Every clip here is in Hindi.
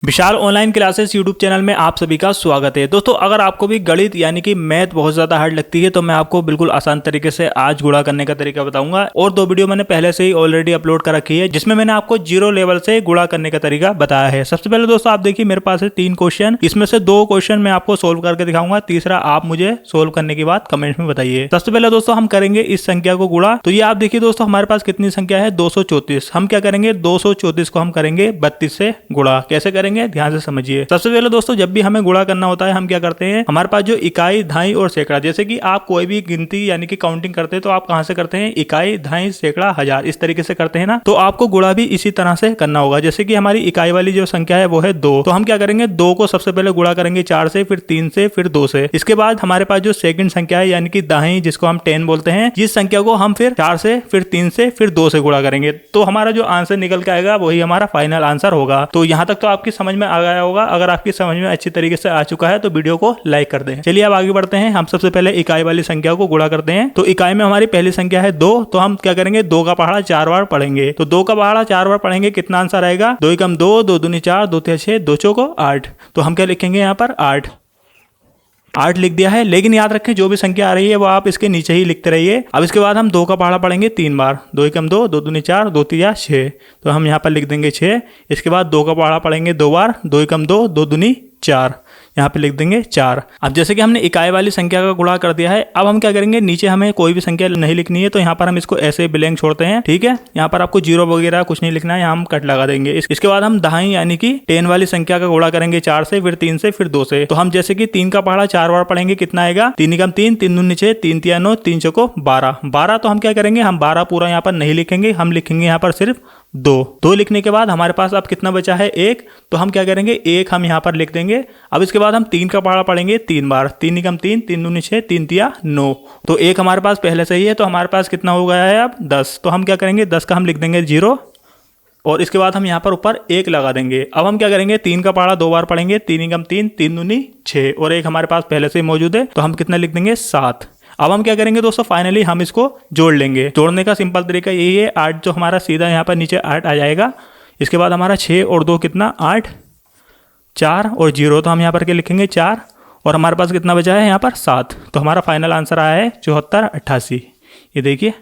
विशाल ऑनलाइन क्लासेस यूट्यूब चैनल में आप सभी का स्वागत है। दोस्तों, अगर आपको भी गणित यानी कि मैथ बहुत ज्यादा हार्ड लगती है तो मैं आपको बिल्कुल आसान तरीके से आज गुणा करने का तरीका बताऊंगा। और 2 वीडियो मैंने पहले से ही ऑलरेडी अपलोड कर रखी है जिसमें मैंने आपको 0 लेवल से गुणा करने का तरीका बताया है। सबसे पहले दोस्तों आप देखिए, मेरे पास है 3 क्वेश्चन, इसमें से 2 क्वेश्चन मैं आपको सोल्व करके दिखाऊंगा, तीसरा आप मुझे सोल्व करने के बाद कमेंट में बताइए। सबसे पहले दोस्तों हम करेंगे इस संख्या को गुणा। तो ये आप देखिए दोस्तों, हमारे पास कितनी संख्या है 234। हम क्या करेंगे 234 को हम करेंगे 32 से गुणा। कैसे करेंगे ध्यान से समझिए। सबसे पहले दोस्तों जब भी हमें गुणा करना होता है हम क्या करते हैं, हमारे पास जो इकाई, दहाई और सैकड़ा, जैसे कि आप कोई भी गिनती यानी कि काउंटिंग करते हैं तो आप कहां से करते हैं, इकाई, दहाई, सैकड़ा, हजार, इस तरीके से करते हैं ना। तो आपको गुणा भी इसी तरह से करना होगा। जैसे कि हमारी इकाई वाली जो संख्या है वो है 2, तो हम क्या करेंगे 2 को सबसे पहले गुणा करेंगे 4 से, फिर 3 से, फिर 2 से। इसके बाद हमारे पास जो सेकंड संख्या है यानी कि दहाई, जिसको हम 10 बोलते हैं, जिस संख्या को हम फिर 4 से, फिर 3 से, फिर 2 से गुणा करेंगे। तो हमारा जो आंसर निकल के आएगा वही हमारा फाइनल आंसर होगा। तो यहाँ तक तो आपकी समझ में आ गया होगा। अगर आपकी समझ में अच्छी तरीके से आ चुका है तो वीडियो को लाइक कर दें। चलिए अब आगे बढ़ते हैं। हम सबसे पहले इकाई वाली संख्या को गुणा करते हैं। तो इकाई में हमारी पहली संख्या है 2, तो हम क्या करेंगे 2 का पहाड़ा 4 बार पढ़ेंगे। तो 2 का पहाड़ा 4 बार पढ़ेंगे, कितना आंसर आएगा, 2 एकम 2, 2 दूनी 4, 2 तिया 6, 2 चौको 8। तो हम क्या लिखेंगे यहाँ पर 8 लिख दिया है। लेकिन याद रखें जो भी संख्या आ रही है वो आप इसके नीचे ही लिखते रहिए। अब इसके बाद हम 2 का पहाड़ा पढ़ेंगे 3 बार, 2 एकम 2, 2 दूनी 4, 2 तिया 6। तो हम यहाँ पर लिख देंगे 6। इसके बाद 2 का पहाड़ा पढ़ेंगे 2 बार, 2 एकम 2, 2 दूनी 4, यहाँ पे लिख देंगे 4। अब जैसे कि हमने इकाई वाली संख्या का गुणा कर दिया है, अब हम क्या करेंगे, नीचे हमें कोई भी संख्या नहीं लिखनी है तो यहाँ पर हम इसको ऐसे ब्लैंक छोड़ते हैं। ठीक है, यहाँ पर आपको 0 वगैरह कुछ नहीं लिखना है, यहाँ हम कट लगा देंगे। इसके बाद हम दहाई यानी कि 10 वाली संख्या का गुणा करेंगे 4 से, फिर 3 से, फिर 2 से। तो हम जैसे कि 3 का पहाड़ा 4 बार पढ़ेंगे, कितना आएगा, 3 एकम 3, 3 दूनी 6, 3 तिया 9, 3 चौको 12। तो हम क्या करेंगे, हम 12 पूरा यहाँ पर नहीं लिखेंगे, हम लिखेंगे यहाँ पर सिर्फ 2 लिखने के बाद हमारे पास अब कितना बचा है 1। तो हम क्या करेंगे 1 हम यहाँ पर लिख देंगे। अब इसके बाद हम 3 का पहाड़ा पढ़ेंगे 3 बार, 3 एकम 3, 3 दूनी 6, 3 तिया 9। तो 1 हमारे पास पहले से ही है, तो हमारे पास कितना हो गया है अब 10। तो हम क्या करेंगे 10 का हम लिख देंगे 0 और इसके बाद हम यहाँ पर ऊपर 1 लगा देंगे। अब हम क्या करेंगे 3 का पहाड़ा 2 बार पढ़ेंगे, 3 एकम 3, 3 दूनी 6 और 1 हमारे पास पहले से ही मौजूद है, तो हम कितना लिख देंगे 7। अब हम क्या करेंगे दोस्तों, फाइनली हम इसको जोड़ लेंगे। जोड़ने का सिंपल तरीका यही है, 8 जो हमारा सीधा यहाँ पर नीचे 8 आ जाएगा। इसके बाद हमारा 6 और 2 कितना 8, 4 और 0, तो हम यहाँ पर क्या लिखेंगे 4 और हमारे पास कितना बचा है यहाँ पर 7। तो हमारा फाइनल आंसर आया है 7488। ये देखिए,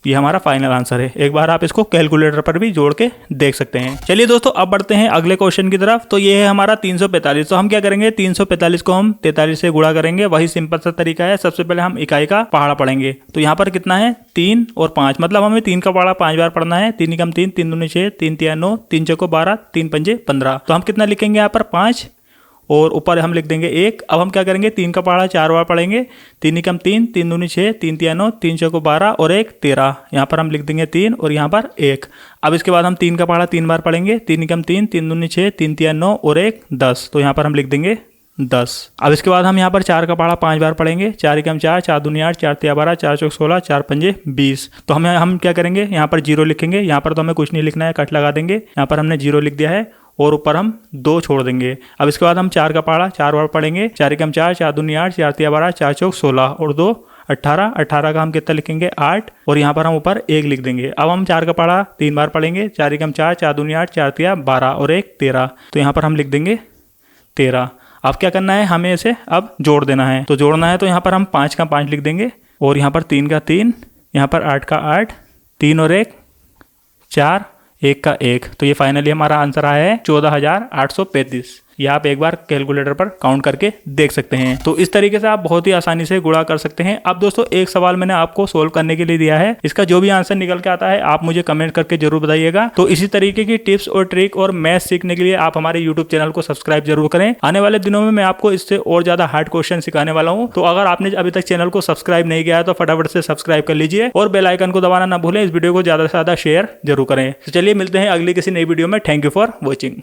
ये हमारा फाइनल आंसर है। एक बार आप इसको कैलकुलेटर पर भी जोड़ के देख सकते हैं। चलिए दोस्तों अब बढ़ते हैं अगले क्वेश्चन की तरफ। तो ये है हमारा 345। तो हम क्या करेंगे 345 को हम 43 से गुणा करेंगे। वही सिंपल सा तरीका है। सबसे पहले हम इकाई का पहाड़ा पढ़ेंगे। तो यहाँ पर कितना है 3 और 5, मतलब हमें 3 का पहाड़ा 5 बार पढ़ना है। 3 एकम 3, 3 दूनी 6, 3 तिया 9, 3 चौको 12, 3 पंजे 15। तो हम कितना लिखेंगे यहाँ पर 5 और ऊपर हम लिख देंगे 1। अब हम क्या करेंगे 3 का पहाड़ा 4 बार पढ़ेंगे, 3 एकम 3, 3 दूनी 6, 3 तिया 9, 3 चौको 12 और 1 13। यहाँ पर हम लिख देंगे 3 और यहाँ पर 1। अब इसके बाद हम 3 का पहाड़ा 3 बार पढ़ेंगे, 3 एकम 3, 3 दूनी 6, 3 तिया 9 और 1 10। तो यहाँ पर हम लिख देंगे 10। अब इसके बाद हम यहाँ पर 4 का पहाड़ा 5 बार पढ़ेंगे, 4 एकम 4, 4 दूनी 8, 4 तिया 12, 4 चौक 16, 4 पंजे 20। तो हम क्या करेंगे यहाँ पर 0 लिखेंगे। यहाँ पर तो हमें कुछ नहीं लिखना है, कट लगा देंगे। यहाँ पर हमने 0 लिख दिया है और ऊपर हम 2 छोड़ देंगे। अब इसके बाद हम 4 का पहाड़ा 4 बार पढ़ेंगे, 4 एकम 4, 4 दूनी 8, 4 तिया 12, 4 चौक 16 और 2 18 का हम कितना लिखेंगे 8 और यहाँ पर हम ऊपर 1 लिख देंगे। अब हम 4 का पहाड़ा 3 बार पढ़ेंगे, 4 एकम 4, 4 दूनी 8, 4 तिया 12 और 1 13। तो यहाँ पर हम लिख देंगे 13। अब क्या करना है, हमें इसे अब जोड़ देना है। तो जोड़ना है तो यहाँ पर हम 5 का 5 लिख देंगे और यहाँ पर 3 का 3, यहाँ पर 8 का 8, 3 और 1 4, 1 का 1। तो ये फाइनली हमारा आंसर आया है 14835। ये आप एक बार कैलकुलेटर पर काउंट करके देख सकते हैं। तो इस तरीके से आप बहुत ही आसानी से गुणा कर सकते हैं। अब दोस्तों एक सवाल मैंने आपको सोल्व करने के लिए दिया है, इसका जो भी आंसर निकल के आता है आप मुझे कमेंट करके जरूर बताइएगा। तो इसी तरीके की टिप्स और ट्रिक और मैथ सीखने के लिए आप हमारे यूट्यूब चैनल को सब्सक्राइब जरूर करें। आने वाले दिनों में मैं आपको इससे और ज्यादा हार्ड क्वेश्चन सिखाने वाला हूँ। तो अगर आपने अभी तक चैनल को सब्सक्राइब नहीं किया है तो फटाफट से सब्सक्राइब कर लीजिए और बेल आइकन को दबाना ना भूलें। इस वीडियो को ज्यादा से ज्यादा शेयर जरूर करें। तो चलिए मिलते हैं अगली किसी नई वीडियो में। Thank you for watching.